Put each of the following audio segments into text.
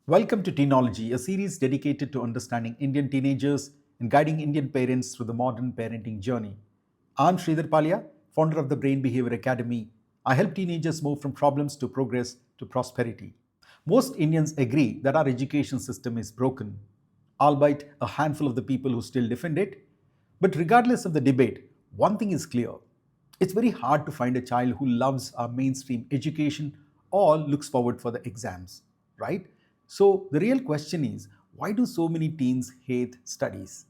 Welcome to Teenology, a series dedicated to understanding Indian teenagers and guiding Indian parents through the modern parenting journey. I'm Sridhar Pallia, founder of the Brain Behaviour Academy. I help teenagers move from problems to progress to prosperity. Most Indians agree that our education system is broken, albeit a handful of the people who still defend it. But regardless of the debate, one thing is clear. It's very hard to find a child who loves our mainstream education or looks forward for the exams, right? So the real question is, why do so many teens hate studies?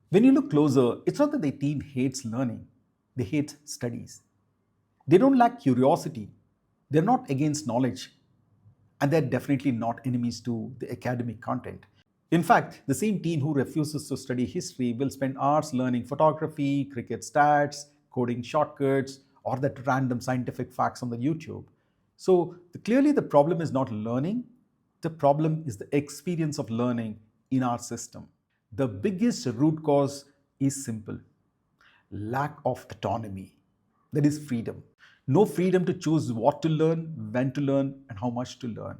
When you look closer, it's not that the teen hates learning, they hate studies. They don't lack curiosity, they're not against knowledge, and they're definitely not enemies to the academic content. In fact, the same teen who refuses to study history will spend hours learning photography, cricket stats, coding shortcuts, or that random scientific facts on the YouTube. So clearly the problem is not learning, the problem is the experience of learning in our system. The biggest root cause is simple: lack of autonomy. That is freedom. No freedom to choose what to learn, when to learn, and how much to learn.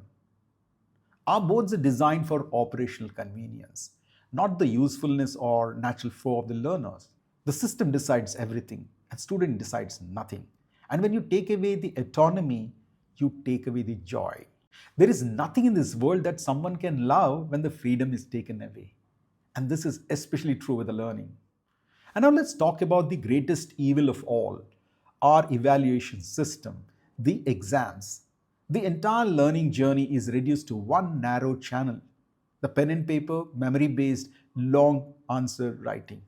Our boards are designed for operational convenience, not the usefulness or natural flow of the learners. The system decides everything, and student decides nothing. And when you take away the autonomy, you take away the joy. There is nothing in this world that someone can love when the freedom is taken away. And this is especially true with the learning. And now let's talk about the greatest evil of all, our evaluation system, the exams. The entire learning journey is reduced to one narrow channel: the pen and paper, memory based, long answer writing.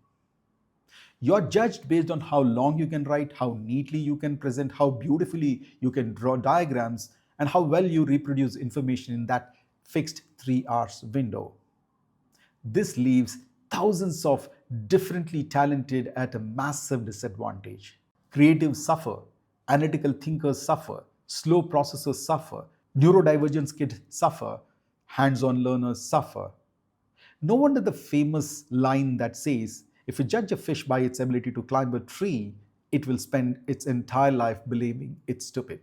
You're judged based on how long you can write, how neatly you can present, how beautifully you can draw diagrams, and how well you reproduce information in that fixed 3 hours window. This leaves thousands of differently talented at a massive disadvantage. Creatives suffer, analytical thinkers suffer, slow processors suffer, neurodivergent kids suffer, hands on learners suffer. No wonder the famous line that says, if you judge a fish by its ability to climb a tree, it will spend its entire life believing it's stupid.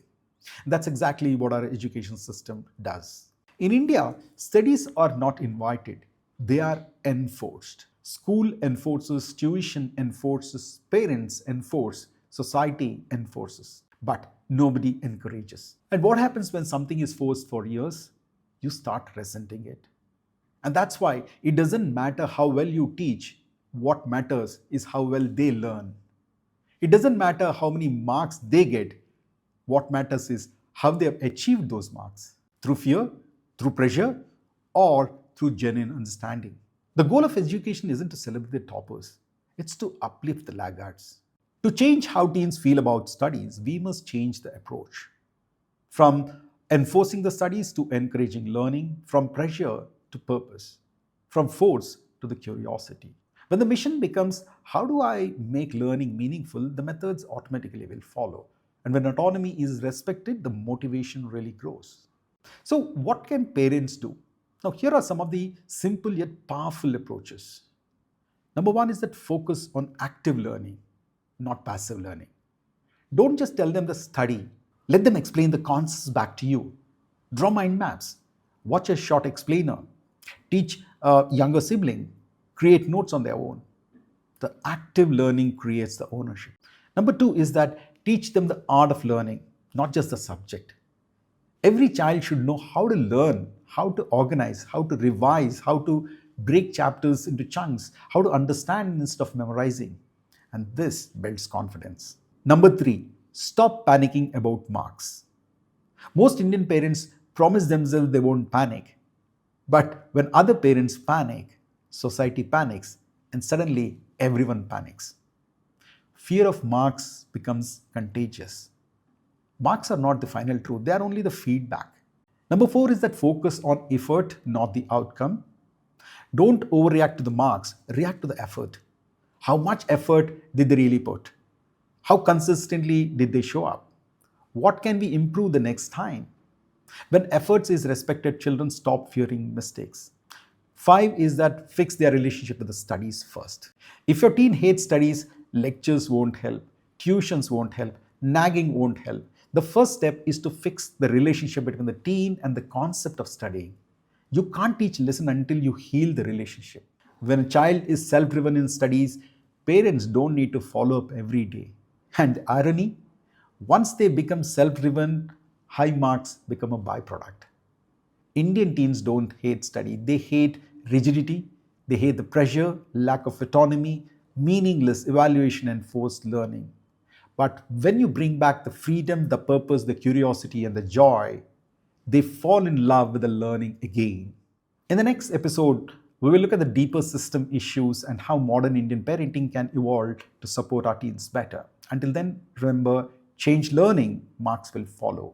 That's exactly what our education system does. In India, studies are not invited, they are enforced. School enforces, tuition enforces, parents enforce, society enforces. But nobody encourages. And what happens when something is forced for years? You start resenting it. And that's why it doesn't matter how well you teach, what matters is how well they learn. It doesn't matter how many marks they get, what matters is how they have achieved those marks: through fear, through pressure, or through genuine understanding. The goal of education isn't to celebrate the toppers, it's to uplift the laggards. To change how teens feel about studies, we must change the approach. From enforcing the studies to encouraging learning, from pressure to purpose, from force to the curiosity. When the mission becomes, how do I make learning meaningful, the methods automatically will follow. And when autonomy is respected, the motivation really grows. So, what can parents do? Now, here are some of the simple yet powerful approaches. Number one is that focus on active learning, not passive learning. Don't just tell them to study, let them explain the concepts back to you. Draw mind maps, watch a short explainer, teach a younger sibling, create notes on their own. The active learning creates the ownership. Number two is that teach them the art of learning, not just the subject. Every child should know how to learn, how to organize, how to revise, how to break chapters into chunks, how to understand instead of memorizing. And this builds confidence. Number three, stop panicking about marks. Most Indian parents promise themselves they won't panic. But when other parents panic, society panics, and suddenly everyone panics. Fear of marks becomes contagious. Marks are not the final truth, they are only the feedback. Number four is that focus on effort, not the outcome. Don't overreact to the marks, react to the effort. How much effort did they really put? How consistently did they show up? What can we improve the next time? When efforts is respected, children stop fearing mistakes. Five is that fix their relationship with the studies first. If your teen hates studies, lectures won't help, tuitions won't help, nagging won't help. The first step is to fix the relationship between the teen and the concept of studying. You can't teach lesson until you heal the relationship. When a child is self-driven in studies, parents don't need to follow up every day. And the irony, once they become self-driven, high marks become a byproduct. Indian teens don't hate study, they hate rigidity, they hate the pressure, lack of autonomy, meaningless evaluation, and forced learning. But when you bring back the freedom, the purpose, the curiosity, and the joy, they fall in love with the learning again. In the next episode, we will look at the deeper system issues and how modern Indian parenting can evolve to support our teens better. Until then, remember, change learning, marks will follow.